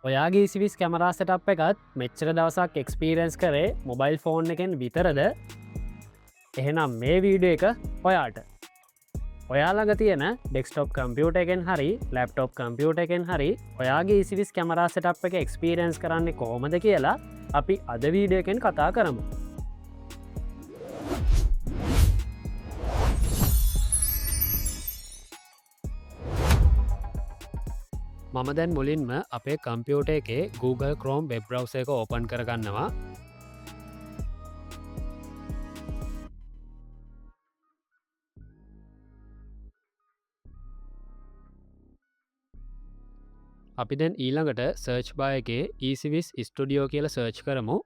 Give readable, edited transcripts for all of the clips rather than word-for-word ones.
ඔයාගේ ඉසිවිස් camera setup එකත් මෙච්චර දවසක් එක්ස්පීරන්ස් කරේ මොබයිල් ෆෝන් එකෙන් විතරද එහෙනම් මේ වීඩියෝ එක ඔයාට ඔයාලඟ තියෙන ඩෙක්ස්ටොප් කම්පියුට එකෙන් හරි ලැප්ටොප් කම්පියුට එකෙන් හරි ඔයාගේ ඉසිවිස් කැමරා සටප් එක එක්ස්පීරන්ස් කරන්නේ කොහොමද කියලා අපි අද වීඩියෝ එකෙන් කතා කරමු. මම දැන් මුලින්ම අපේ කම්පියුට එකේ Google Chrome වෙබ් බ්‍රවුසර් එක ඕපන් කරගන්නවා. අපි දැන් ඊළඟට සර්ච් බාර් එකේ EasyWiz Studio කියලා සර්ච් කරමු.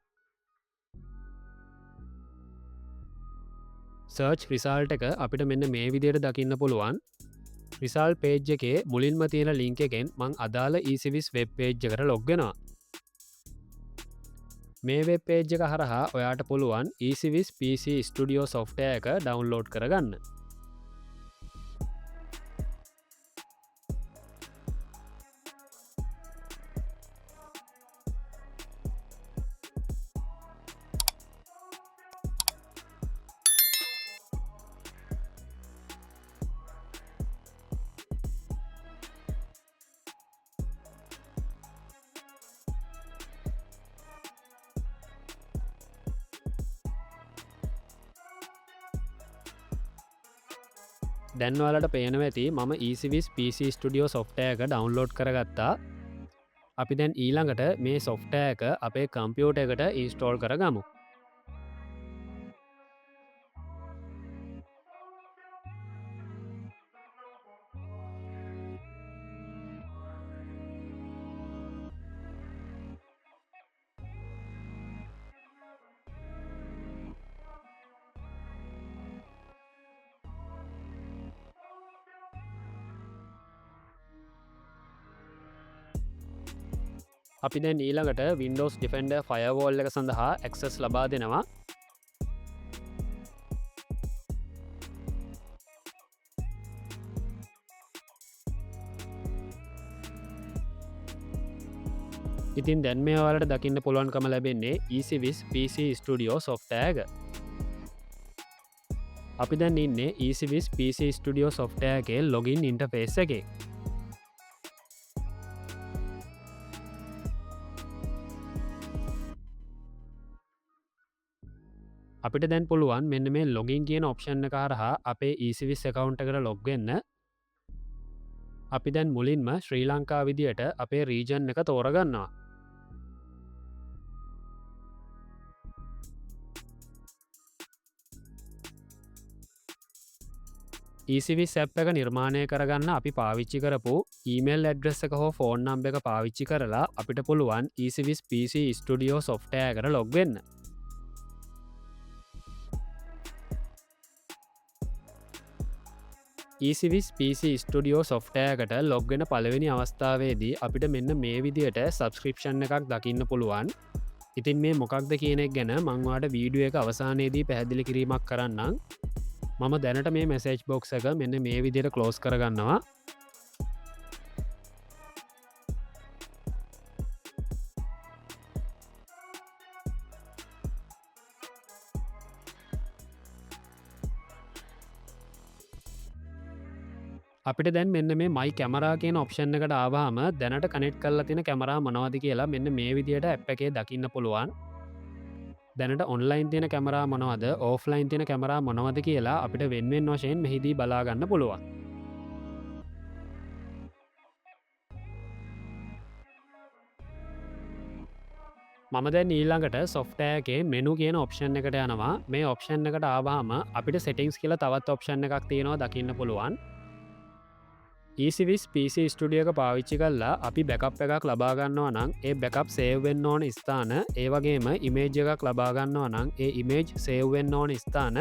සර්ච් රිසල්ට් එක අපිට මෙන්න මේ විදිහට දකින්න පුළුවන්. රිසල් පේජ් එකේ මුලින්ම තියෙන ලින්ක් එකෙන් මං අදාළ EasyWiz වෙබ් පේජ් එකට ලොග් වෙනවා. මේ වෙබ් පේජ් එක හරහා ඔයාට පුළුවන් EasyWiz PC Studio software එක ඩවුන්ලෝඩ් කරගන්න. දැන් ඔයාලට පේනවා ඇති මම EasyWiz PC Studio software එක ඩවුන්ලෝඩ් කරගත්තා. අපි දැන් ඊළඟට මේ software එක අපේ කම්පියුටර් එකට ඉන්ස්ටෝල් කරගමු. අපි දැන් ඊළඟට Windows Defender Firewall එක සඳහා access ලබා දෙනවා. ඉතින් දැන් මේ ඔයාලට දකින්න පුළුවන්කම ලැබෙන්නේ EasyWiz PC Studio software එක. අපි දැන් ඉන්නේ EasyWiz PC Studio software එකේ login interface එකේ. අපිට දැන් පුළුවන් මෙන්න මේ ලොගින් කියන ඔප්ෂන් එක හරහා අපේ EasyWiz account එකට ලොග් වෙන්න. අපි දැන් මුලින්ම ශ්‍රී ලංකා විදියට අපේ region එක තෝරගන්නවා. EasyWiz app එක නිර්මාණය කරගන්න අපි පාවිච්චි කරපු ඊමේල් ඇඩ්‍රස් එක හෝ ෆෝන් නම්බර් එක පාවිච්චි කරලා අපිට පුළුවන් EasyWiz PC Studio software එකට ලොග් වෙන්න. EasyWiz PC Studio software එකට ලොග් වෙන පළවෙනි අවස්ථාවේදී අපිට මෙන්න මේ විදියට සබස්ක්‍රිප්ෂන් එකක් දකින්න පුළුවන්. ඉතින් මේ මොකක්ද කියන එක ගැන මං ඔයාලට වීඩියෝ එක අවසානයේදී පැහැදිලි කිරීමක් කරන්නම්. මම දැනට මේ මැසේජ් බොක්ස් එක මෙන්න මේ විදියට ක්ලෝස් කරගන්නවා. අපිට දැන් මෙන්න මේ මයි කැමරා කියන ඔප්ෂන් එකට ආවහම දැනට කනෙක්ට් කරලා තියෙන කැමරා මොනවද කියලා මෙන්න මේ විදියට ඇප් එකේ දකින්න පුළුවන්. දැනට ඔන්ලයින් තියෙන කැමරා මොනවද ඕෆ්ලයින් තියෙන කැමරා මොනවද කියලා අපිට වෙන වෙන වශයෙන් මෙහිදී බලා ගන්න පුළුවන්. මම දැන් ඊළඟට software එකේ menu කියන ඔප්ෂන් එකට යනවා. මේ ඔප්ෂන් එකට ආවහම අපිට settings කියලා තවත් ඔප්ෂන් එකක් තියෙනවා දකින්න පුළුවන්. EasyWiz PC Studio එක පාවිච්චි කරලා අපි බැකප් එකක් ලබා ගන්නවා නම් ඒ බැකප් සේව් වෙන්න ඕන ස්ථාන ඒ වගේම ඉමේජ් එකක් ලබා ගන්නවා නම් ඒ ඉමේජ් සේව් වෙන්න ඕන ස්ථාන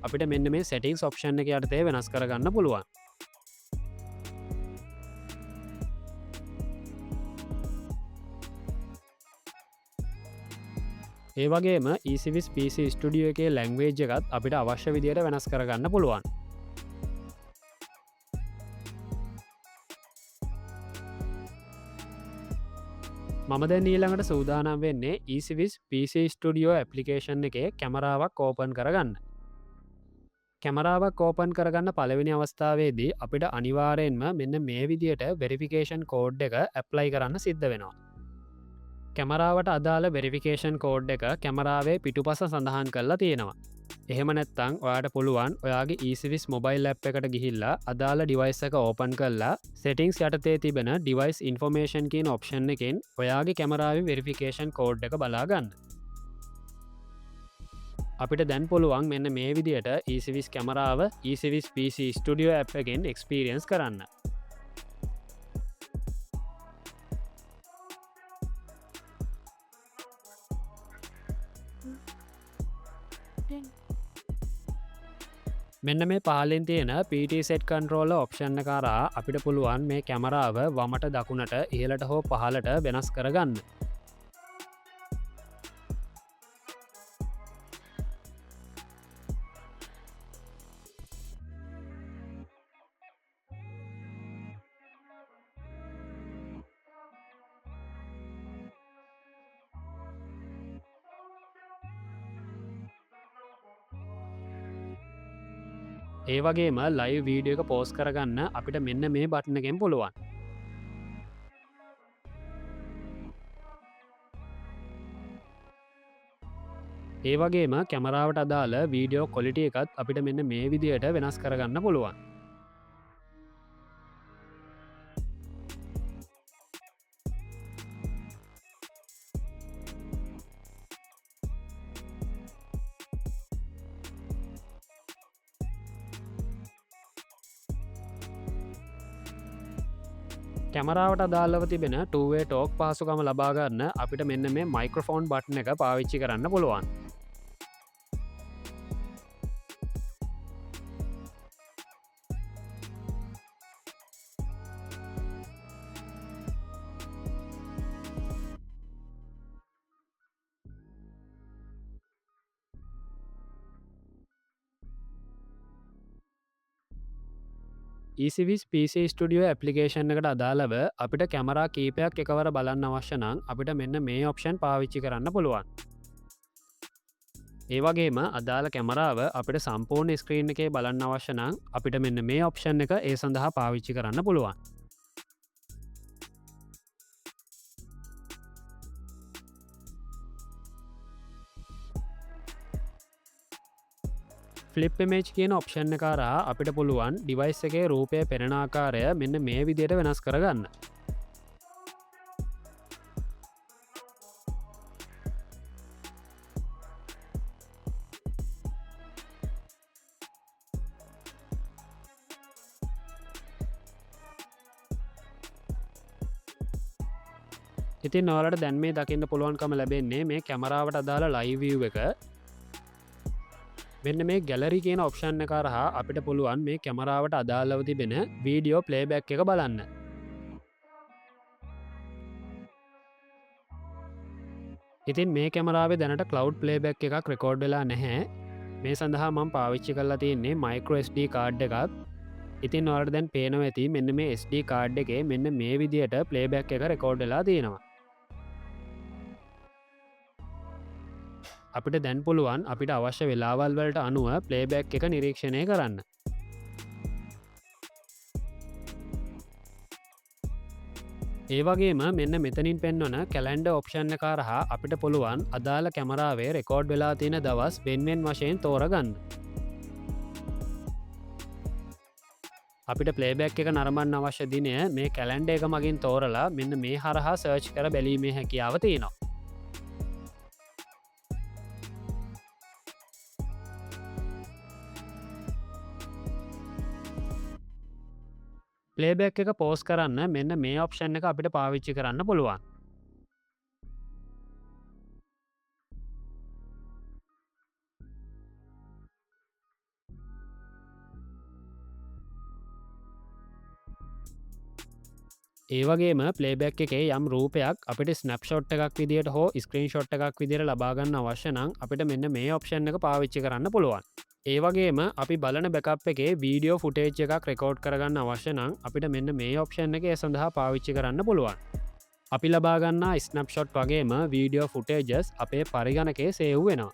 අපිට මෙන්න මේ settings option එක යටතේ වෙනස් කරගන්න පුළුවන්. ඒ වගේම EasyWiz PC Studio එකේ ලැන්ග්වේජ් එකත් අපිට අවශ්‍ය විදියට වෙනස් කරගන්න පුළුවන්. මම දැන් ඊළඟට සූදානම් වෙන්නේ ECVIS PC Studio ඇපලිකේෂන් එකේ කැමරාවක් ඕපන් කරගන්න. කැමරාවක් ඕපන් කරගන්න පළවෙනි අවස්ථාවේදී අපිට අනිවාරයෙන්ම මෙන්න මේ විදියට වෙරිෆිකේෂන් කෝඩ් එක ඇප්ලයි කරන්න සිද්ධ වෙනවා. කැමරාවට අදාළ වෙරිෆිකේෂන් කෝඩ් එක කැමරාවේ පිටුපස සඳහන් කරලා තියෙනවා. එහෙම නැත්තං ඔයාට පුළුවන් ඔයාගේ ECVIS මොබයිල් ඇප් එකට ගිහිල්ලා අදාළ ඩිවයිස් එක ඕපන් කරලා සෙටිංස් යටතේ තිබෙන ඩිවයිස් ඉන්ෆෝමේෂන් කියන ඔප්ෂන් එකෙන් ඔයාගේ කැමරාවේ වෙරිෆිකේෂන් කෝඩ් එක බලාගන්න. අපිට දැන් පුළුවන් මෙන්න මේ විදියට ECVIS කැමරාව ECVIS PC Studio app එකෙන් එක්ස්පීරියන්ස් කරන්න. මෙන්න මේ පහලින් තියෙන PT set controller ඔප්ෂන් එක කරා අපිට පුළුවන් මේ කැමරාව වමට දකුණට ඉහළට හෝ පහළට වෙනස් කරගන්න. ඒ වගේම ලයිව් වීඩියෝ එක පෝස් කරගන්න අපිට මෙන්න මේ බටන එකෙන් පුළුවන්. ඒ වගේම කැමරාවට අදාළ වීඩියෝ කොලිටිය එකත් අපිට මෙන්න මේ විදියට වෙනස් කරගන්න පුළුවන්. කැමරාවට අදාළව තිබෙන 2way ටෝක් පහසුකම ලබාගන්න අපිට මෙන්න මේ මයික්‍රොෆෝන් බට්න එක පාවිච්චි කරන්න පුළුවන්. ECVIS PC Studio ඇපලිකේෂන් එකට අදාළව අපිට කැමරා කීපයක් එකවර බලන්න අවශ්‍ය නම් අපිට මෙන්න මේ ඔප්ෂන් පාවිච්චි කරන්න පුළුවන්. ඒ වගේම අදාළ කැමරාව අපිට සම්පූර්ණ ස්ක්‍රීන් එකේ බලන්න අවශ්‍ය නම් අපිට මෙන්න මේ ඔප්ෂන් එක ඒ සඳහා පාවිච්චි කරන්න පුළුවන්. ෆ්ලිප් ඉමේජ් කියන ඔප්ෂන් එක කරා අපිට පුළුවන් ඩිවයිස් එකේ රූපය පෙනෙන ආකාරය මෙන්න මේ විදියට වෙනස් කරගන්න. ඉතින් ඔයාලට දැන් මේ දකින්න පුළුවන්කම ලැබෙන්නේ මේ කැමරාවට අදාළ ලයිව් view එක. මෙන්න මේ ගැලරි කියන ඔප්ෂන් එක කරහා අපිට පුළුවන් මේ කැමරාවට අදාළව තිබෙන වීඩියෝ ප්ලේබැක් එක බලන්න. ඉතින් මේ කැමරාවේ දැනට ක්ලවුඩ් ප්ලේබැක් එකක් රෙකෝඩ් වෙලා නැහැ. මේ සඳහා මම පාවිච්චි කරලා තියෙන්නේ මයික්‍රෝ SD කාඩ් එකක්. ඉතින් ඔයාලට දැන් පේනවා ඇති මෙන්න මේ SD කාඩ් එකේ මෙන්න මේ විදියට ප්ලේබැක් එක රෙකෝඩ් වෙලා තියෙනවා. අපිට දැන් පුළුවන් අපිට අවශ්‍ය වෙලාවල් වලට අනුව ප්ලේබැක් එක නිරීක්ෂණය කරන්න. ඒ වගේම මෙන්න මෙතනින් පෙන්වන කැලෙන්ඩර් ඔප්ෂන් එක කරහා අපිට පුළුවන් අදාළ කැමරාවේ රෙකෝඩ් වෙලා තියෙන දවස් වෙන්වෙන් වශයෙන් තෝරගන්න. අපිට ප්ලේබැක් එක නරඹන්න අවශ්‍ය දිනය මේ කැලෙන්ඩර් එක මගින් තෝරලා මෙන්න මේ හරහා සර්ච් කර බැලීමේ හැකියාව තියෙනවා. ප්ලේබැක් එක පෝස් කරන්න මෙන්න මේ ඔප්ෂන් එක අපිට පාවිච්චි කරන්න පුළුවන්. ඒවගේම ප්ලේබැක් එකේ යම් රූපයක් අපිට ස්නප්ෂොට් එකක් විදිට හෝ ස්ක්‍රීන් ෂොට් එකක් විදිර ලබාගන්න අවශ්‍ය නම් අපිට මෙන්න මේ ඔප්ෂන් එක පාවිච්චි කරන්න පුළුවන්. ඒවගේම අපි බලන බැකප් එකේ වීඩියෝ ෆුටේජ් එකක් රෙකෝඩ් කරගන්න අවශ්‍ය නම් අපිට මෙන්න මේ ඔප්ෂන් එක සඳහා පාවිච්චි කරන්න පුළුවන්. අපි ලබාගන්න ස්නප්ෂොට් වගේම වීඩියෝ ෆුටේජස් අපේ පරිගණකේ සේව් වෙනවා.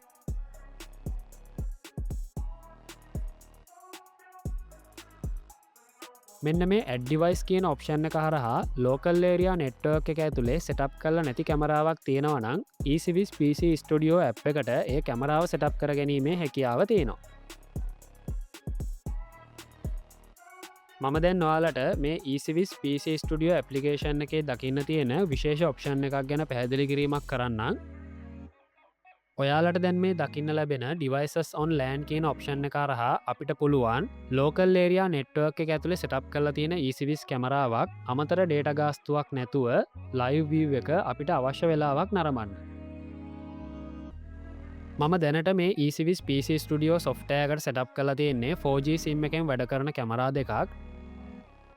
මෙන්න මේ ඇඩ්ඩිවයිස් කියන ඔප්ෂන්න එක හරහා ලෝකල් ඒරයා නෙට්වර්ක් එක ඇතුළේ සෙටප් කල්ල නැති කැමරාවක් තියෙනවනම් ECVIS PC ස්ටඩියෝ ඇ් එකට ඒ කැමරාව සෙටප් කර ගැනීමේ හැකියාව තියෙනවා. මම දැන් ඔයාලට මේ ECVIS PC ස්ටඩියෝ ඇපලිකේෂන් එකේ දකින්න තියෙන විශේෂ ඔප්ෂන් එකක් ගැන පැහැදිලි කිරීමක් කරන්න. ඔයාලට දැන් මේ දකින්න ලැබෙන ඩිවයිසස් ඔන් ලෑන් කියන ඔප්ෂන් එක හරහා අපිට පුළුවන් ලෝකල් ඒරයා නෙට්වර්ක් එක ඇතුළේ සෙටප් කරලා තියෙන ECVIS කැමරාවක් අමතර ඩේට ගාස්තුවක් නැතුව ලයිව් වීව් එක අපිට අවශ්‍ය වෙලාවක් නරඹන්න. මම දැනට මේ ECVIS PC ස්ටඩියෝ සොෆ්ටෑකට සෙටප් කලා තියෙන්නේ 4G සිම් එකෙන් වැඩ කරන කැමරා දෙකක්.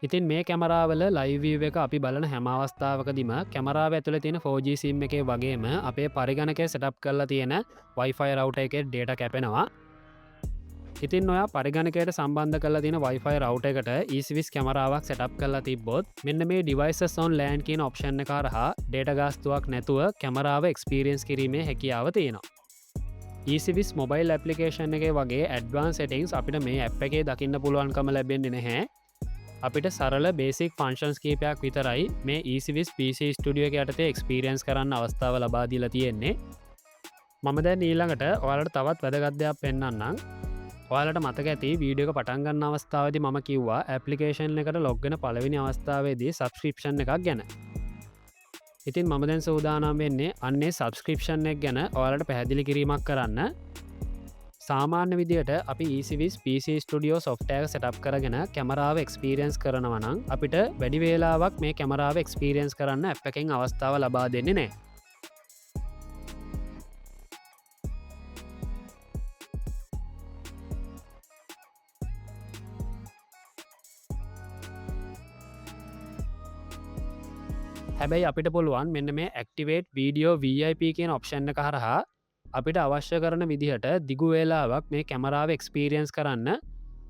ඉතින් මේ කැමරාවල ලයිවීව එක අපි බලන හැම අවස්ථාවකදිම කැමරාව ඇතුළ තියෙන 4G සිම් එකේ වගේම අපේ පරිගණකය සෙටප් කරලා තියෙන Wi-Fi රවුටර් එකේ ඩේටා කැපෙනවා. ඉතින් ඔයා පරිගණකයට සම්බන්ධ කරලා තියෙන Wi-Fi රවුටර් එකට ECVIS කැමරාවක් සෙටප් කරලා තිබ්බොත් මෙන්න මේ devices on LAN කියන ඔප්ෂන් එක හරහා ඩේටා ගාස්තුවක් නැතුව කැමරාව එක්ස්පීරියන්ස් කිරීමේ හැකියාව තියෙනවා. ECVIS mobile application එකේ වගේ advanced settings අපිට මේ app එකේ දකින්න පුළුවන්කම ලැබෙන්නේ නැහැ. අපිට සරල බේසික් ෆංශන්ස් කීපයක් විතරයි මේ ECVIS PC ස්ටඩියෝ එක යටතේ එක්ස්පීරියන්ස් කරන්න අවස්ථාව ලබා දීලා තියෙන්නේ. මම දැන් ඊළඟට ඔයාලට තවත් වැදගත් දෙයක් පෙන්වන්නම්. ඔයාලට මතක ඇති වීඩියෝ එක පටන් ගන්න අවස්ථාවේදී මම කිව්වා ඇප්ලිකේෂන් එකට ලොග් වෙන පළවෙනි අවස්ථාවේදී සබ්ස්ක්‍රිප්ෂන් එකක් ගැන. ඉතින් මම දැන් සූදානම් වෙන්නේ අන්නේ සබ්ස්ක්‍රිප්ෂන් එක ගැන ඔයාලට පැහැදිලි කිරීමක් කරන්න. සාමාන්‍ය විදියට අපි ECVIS PC ස්ටඩියෝ සොෆ්ටෑක සෙටප් කරගෙන කැමරාව එක්ස්පීරියන්ස් කරනවනම් අපිට වැඩි වේලාවක් මේ කැමරාව එක්ස්පීරියන්ස් කරන්න ඇප් එකෙන් අවස්ථාව ලබා දෙන්නේ නෑ. හැබැයි අපිට පුළුවන් මෙන්න මේ ඇක්ටිවේට් වීඩියෝ VIP කියන ඔප්ෂන් එක හරහා අපිට අවශ්‍ය කරන විදිහට දිගු වේලාවක් මේ කැමරාව එක්ස්පීරියන්ස් කරන්න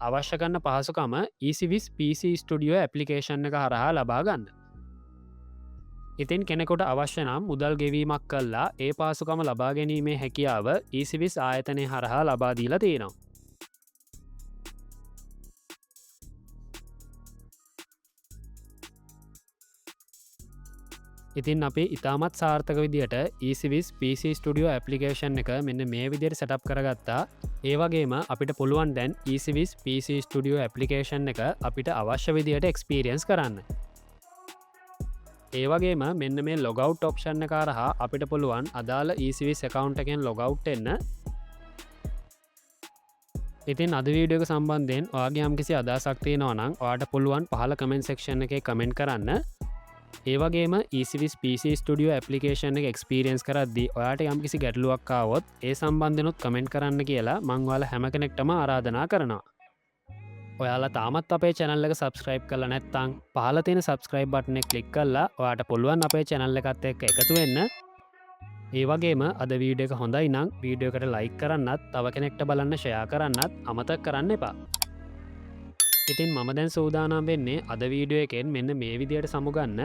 අවශ්‍ය කරන පහසුකම ECVIS PC ස්ටඩියෝ ඇපලිකේෂන් එක හරහා ලබා ගන්න. ඉතින් කෙනෙකුට අවශ්‍ය නම් මුදල් ගෙවීමක් කල්ලා ඒ පාසුකම ලබා ගැනීමේ හැකියාව ECVIS ආයතනය හරහා ලබා දීලා තියෙනවා. ඉතින් අපි ඉතාමත් සාර්ථක විදියට ECVIS PC ස්ටඩියෝ ඇපලිකේෂන් එක මෙන්න මේ විදියට සැටප් කරගත්තා. ඒවගේම අපිට පුළුවන් දැන් ECVIS PC ස්ටඩියෝ ඇපලිකේෂන් එක අපිට අවශ්‍ය විදියට එක්ස්පීරියන්ස් කරන්න. ඒවගේම මෙන්න මේ ලොගව් ඔප්ෂන් එක හරහා අපිට පුළුවන් අදාළ ECVIS account එකෙන් ලොගව් එන්න. ඉතින් අද වීඩියෝ එක සම්බන්ධයෙන් ඔයාගේ යම්කිසි අදහසක් තියෙනවා නම් ඔයාට පුළුවන් පහළ කමෙන්ට් සෙක්ෂන් එකේ කමෙන්ට් කරන්න. ඒවගේම ECVIS PC ස්ටඩියෝ ඇපලිකේෂන් එක එක්ස්පීරියන්ස් කරද්දි ඔයාට යම්කිසි ගැටලුවක් ආවොත් ඒ සම්බන්ධනුත් කමෙන්ට් කරන්න කියලා මං ඔයාලා හැම කෙනෙක්ටම ආරාධනා කරනවා. ඔයාලා තාමත් අපේ channel එක subscribe කරලා නැත්නම් පහළ තියෙන subscribe button එක click කරලා ඔයාට පුළුවන් අපේ channel එකත් එක්ක එකතු වෙන්න. ඒ වගේම අද වීඩියෝ එක හොඳයි නම් වීඩියෝ එකට like කරන්නත් තව කෙනෙක්ට බලන්න share කරන්නත් අමතක කරන්න එපා. ඉතින් මම දැන් සූදානම් වෙන්නේ අද වීඩියෝ එකෙන් මෙන්න මේ විදියට සමුගන්න.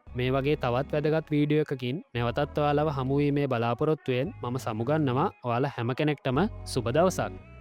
මේ වගේ තවත් වැදගත් වීඩියෝ එකකින් නැවතත් ඔයාලව හමුවීමේ බලාපොරොත්තුවෙන් මම සමුගන්නවා. ඔයාලා හැම කෙනෙක්ටම සුබ දවසක්.